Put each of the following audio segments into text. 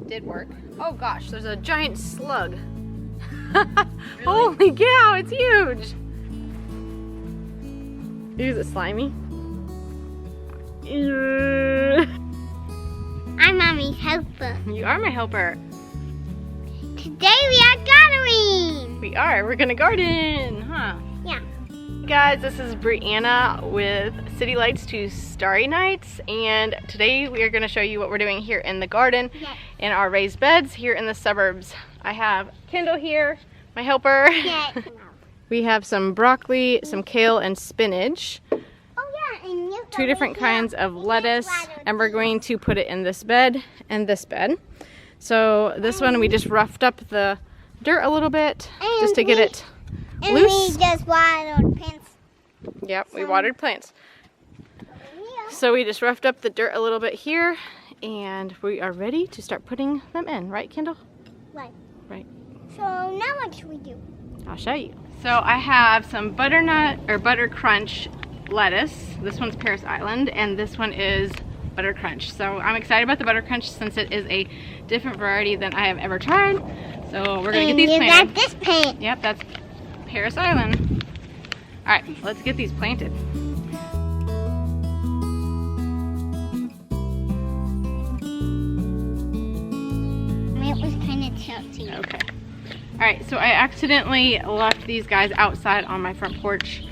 did work. Oh gosh, there's a giant slug. Really? Holy cow, it's huge. Is it slimy? I'm Mommy's helper. You are my helper. Today we are gardening. We are. We're gonna garden, huh? Yeah. Hey guys, this is Brianna with City Lights to Starry Nights, and today we are gonna show you what we're doing here in the garden, in our raised beds here in the suburbs. I have Kendall here, my helper. Yes. We have some broccoli, some kale, and spinach. Oh yeah, and you Two different kinds of lettuce, and we're going to put it in this bed and this bed. So this one we just roughed up the dirt a little bit just to get it loose. And we just watered plants. Yep, we watered plants. So we just roughed up the dirt a little bit here, and we are ready to start putting them in. Right, Kendall? Right. Right. So now what should we do? I'll show you. So I have some butternut or butter crunch lettuce. This one's Paris Island, and this one is butter crunch. So I'm excited about the butter crunch since it is a different variety than I have ever tried. So we're gonna get these planted. And you got this plant. Yep, that's Paris Island. All right, let's get these planted. It was kind of tilty. Okay. All right, so I accidentally left these guys outside on my front porch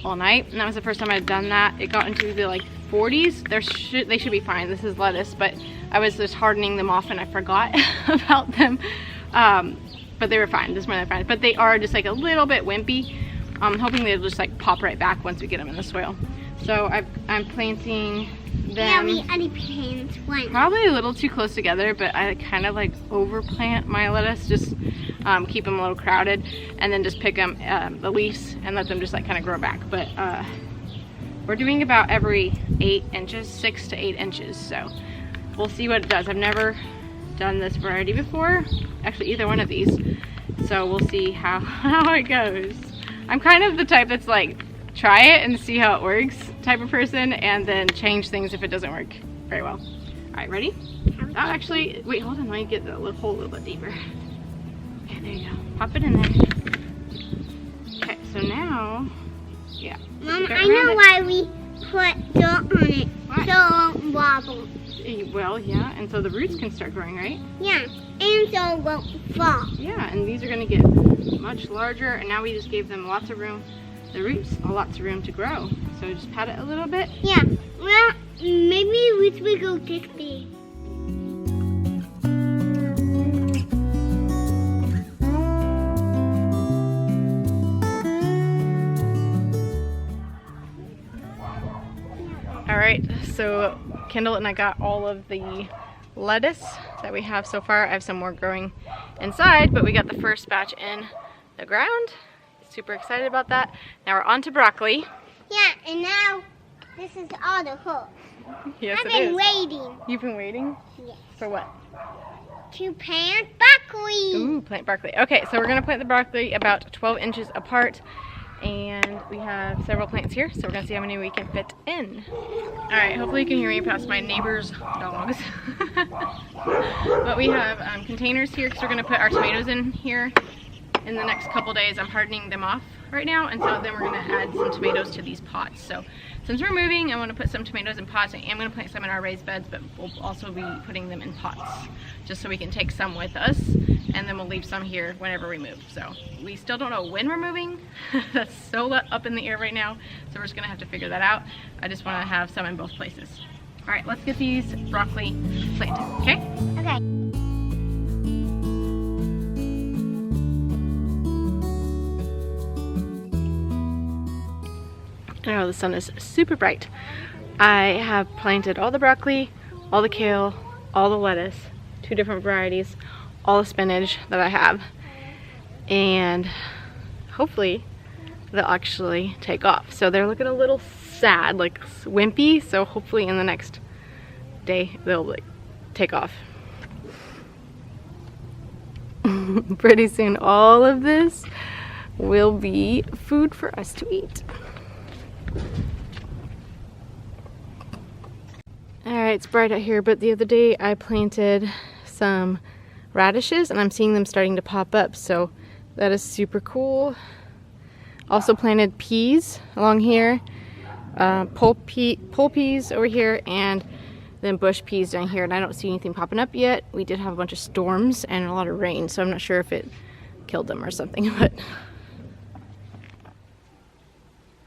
all night, and that was the first time I'd done that. It got into the like 40s. They should be fine. This is lettuce, but I was just hardening them off and I forgot about them. But they were fine. This morning they're fine. But they are just like a little bit wimpy. I'm hoping they'll just like pop right back once we get them in the soil. So I'm planting them. Yeah, we already planted one. Probably a little too close together, but I kind of like overplant my lettuce, just keep them a little crowded, and then just pick them the leaves and let them just like kind of grow back. But we're doing about every 8 inches, 6 to 8 inches. So we'll see what it does. I've never done this variety before, actually either one of these. So we'll see how it goes. I'm kind of the type that's like, try it and see how it works type of person, and then change things if it doesn't work very well. All right, ready? Oh, actually, wait, hold on, let me get the hole a little bit deeper. Okay, there you go. Pop it in there. Okay, so now, yeah. Mom, I know why we put dirt on it. Why? So it won't wobble. Well, yeah, and so the roots can start growing, right? Yeah, and so it won't fall. Yeah, and these are gonna get much larger, and now we just gave them lots of room. The roots, lots of room to grow. So just pat it a little bit. Yeah, well, maybe roots will go this big. All right, so Kendall and I got all of the lettuce that we have so far. I have some more growing inside, but we got the first batch in the ground. Super excited about that. Now we're on to broccoli. Yeah, and now this is all the hooks. Yes, I've been waiting. You've been waiting? Yes. For what? To plant broccoli. Ooh, plant broccoli. Okay, so we're gonna plant the broccoli about 12 inches apart, and we have several plants here, so we're gonna see how many we can fit in. All right, hopefully you can hear me past my neighbor's dogs. But we have containers here because we're gonna put our tomatoes in here. In the next couple days, I'm hardening them off right now, and so then we're going to add some tomatoes to these pots. So since we're moving, I want to put some tomatoes in pots. I am going to plant some in our raised beds, but we'll also be putting them in pots just so we can take some with us, and then we'll leave some here whenever we move. So we still don't know when we're moving. That's so up in the air right now, so we're just going to have to figure that out. I just want to have some in both places. All right, let's get these broccoli planted, okay? Okay. I know the sun is super bright. I have planted all the broccoli, all the kale, all the lettuce, 2 different varieties, all the spinach that I have, and hopefully they'll actually take off. So they're looking a little sad, like wimpy, so hopefully in the next day they'll like take off. Pretty soon all of this will be food for us to eat. Alright, it's bright out here, but the other day I planted some radishes, and I'm seeing them starting to pop up, so that is super cool. Also planted peas along here, pole peas over here, and then bush peas down here, and I don't see anything popping up yet. We did have a bunch of storms and a lot of rain, so I'm not sure if it killed them or something, but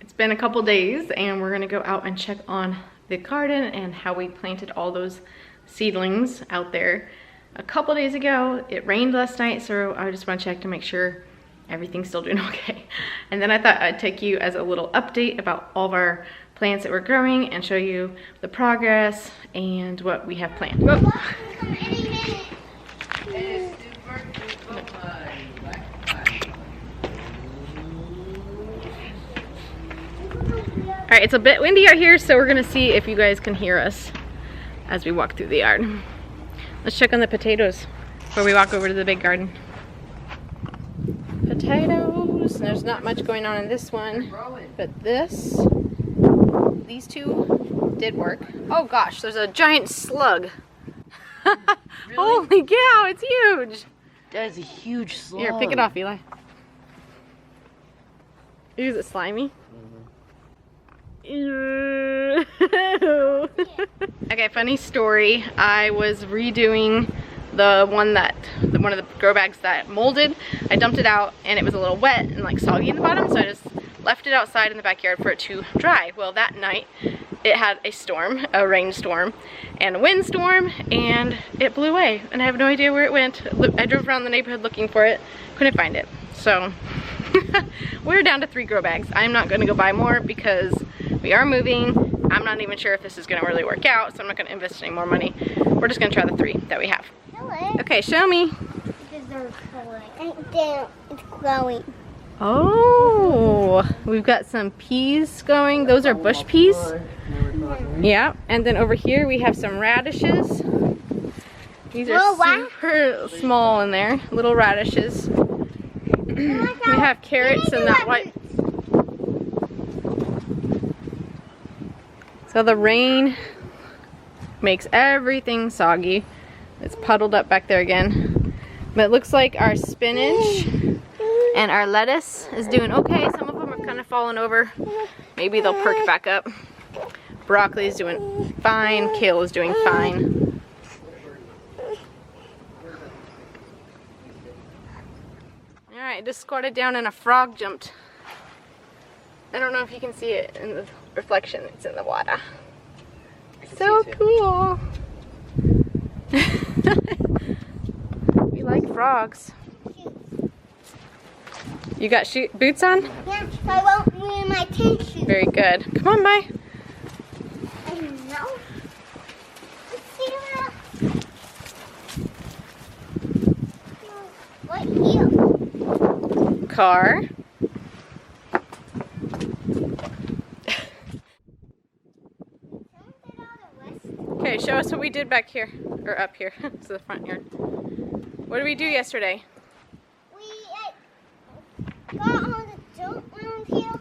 it's been a couple days and we're gonna go out and check on the garden and how we planted all those seedlings out there. A couple days ago, it rained last night, so I just want to check to make sure everything's still doing okay. And then I thought I'd take you as a little update about all of our plants that we're growing and show you the progress and what we have planned. Whoa. Alright, it's a bit windy out here, so we're gonna see if you guys can hear us as we walk through the yard. Let's check on the potatoes before we walk over to the big garden. Potatoes, there's not much going on in this one, but these two did work. Oh gosh, there's a giant slug. Really? Holy cow, it's huge. That is a huge slug. Here, pick it off, Eli. Is it slimy? Okay, funny story. I was redoing one of the grow bags that molded. I dumped it out and it was a little wet and like soggy in the bottom, so I just left it outside in the backyard for it to dry. Well, that night it had a storm, a rainstorm and a windstorm, and it blew away and I have no idea where it went. I drove around the neighborhood looking for it, couldn't find it. So we're down to 3 grow bags. I'm not gonna go buy more because we are moving. I'm not even sure if this is gonna really work out, so I'm not gonna invest any more money. We're just gonna try the 3 that we have. Okay, show me. It's growing. Oh, we've got some peas going. Those are bush peas. Yeah, and then over here we have some radishes. These are super small in there, little radishes. We have carrots and that white. So the rain makes everything soggy. It's puddled up back there again. But it looks like our spinach and our lettuce is doing okay. Some of them have kind of fallen over. Maybe they'll perk back up. Broccoli is doing fine. Kale is doing fine. Alright, just squatted down and a frog jumped. I don't know if you can see it in the reflection. It's in the water. So cool. We like frogs. You got boots on? Yeah, so I won't ruin my tennis shoes. Very good. Come on, bye. I don't know. What here? Car. Okay, show us what we did back here, or up here, to the front yard. What did we do yesterday? We got on the dirt around here.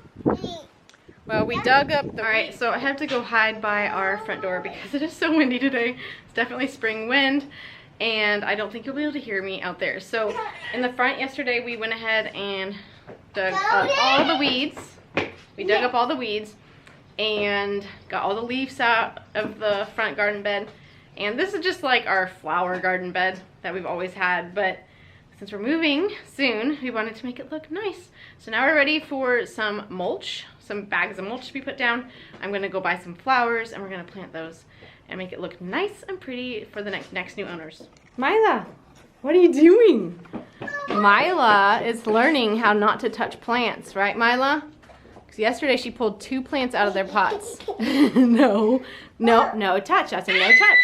Well, we dug up the... Alright, so I have to go hide by our front door because it is so windy today. It's definitely spring wind, and I don't think you'll be able to hear me out there. So, in the front yesterday, we went ahead and dug up all the weeds. We dug up all the weeds and got all the leaves out of the front garden bed. And this is just like our flower garden bed that we've always had, but since we're moving soon, we wanted to make it look nice. So now we're ready for some mulch, some bags of mulch to be put down. I'm gonna go buy some flowers and we're gonna plant those and make it look nice and pretty for the next new owners. Mila, what are you doing? Mila is learning how not to touch plants, right, Mila? Because yesterday she pulled 2 plants out of their pots. No touch. That's a no touch.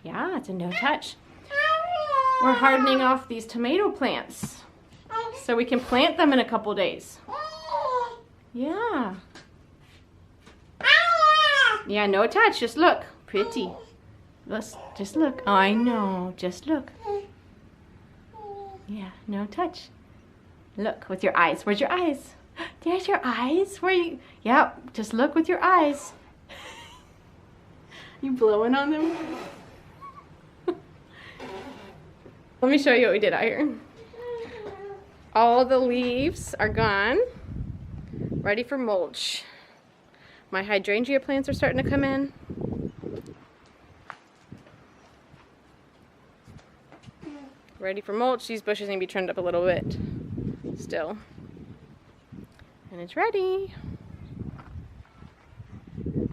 Yeah, it's a no touch. We're hardening off these tomato plants so we can plant them in a couple days. Yeah. Yeah, no touch. Just look. Pretty. Just look. Oh, I know. Just look. Yeah, no touch. Look with your eyes. Where's your eyes? There's your eyes. Where you? Yeah, just look with your eyes. You blowing on them? Let me show you what we did out here. All the leaves are gone, ready for mulch. My hydrangea plants are starting to come in. Ready for mulch. These bushes need to be trimmed up a little bit still. And it's ready.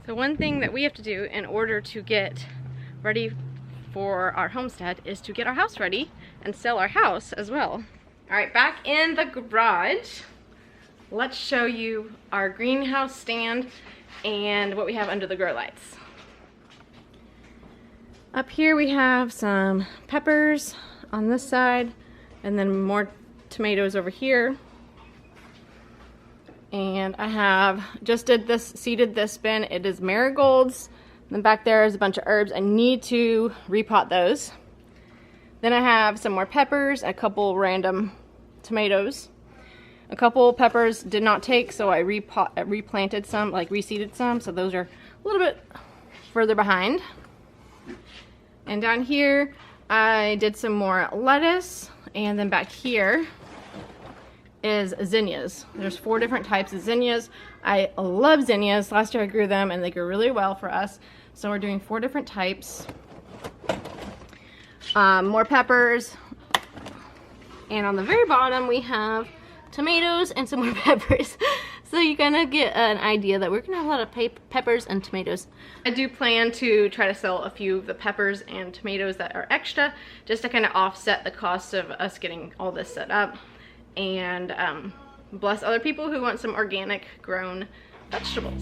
So one thing that we have to do in order to get ready for our homestead is to get our house ready and sell our house as well. All right, back in the garage, let's show you our greenhouse stand and what we have under the grow lights. Up here we have some peppers on this side and then more tomatoes over here. And I have just seeded this bin. It is marigolds. And then back there is a bunch of herbs. I need to repot those. Then I have some more peppers, a couple random tomatoes. A couple peppers did not take, so I replanted some, like reseeded some. So those are a little bit further behind. And down here, I did some more lettuce. And then back here is zinnias. There's 4 different types of zinnias. I love zinnias. Last year I grew them and they grew really well for us. So we're doing 4 different types. More peppers. And on the very bottom we have tomatoes and some more peppers. So you kind of get an idea that we're gonna have a lot of peppers and tomatoes. I do plan to try to sell a few of the peppers and tomatoes that are extra, just to kind of offset the cost of us getting all this set up. And bless other people who want some organic grown vegetables.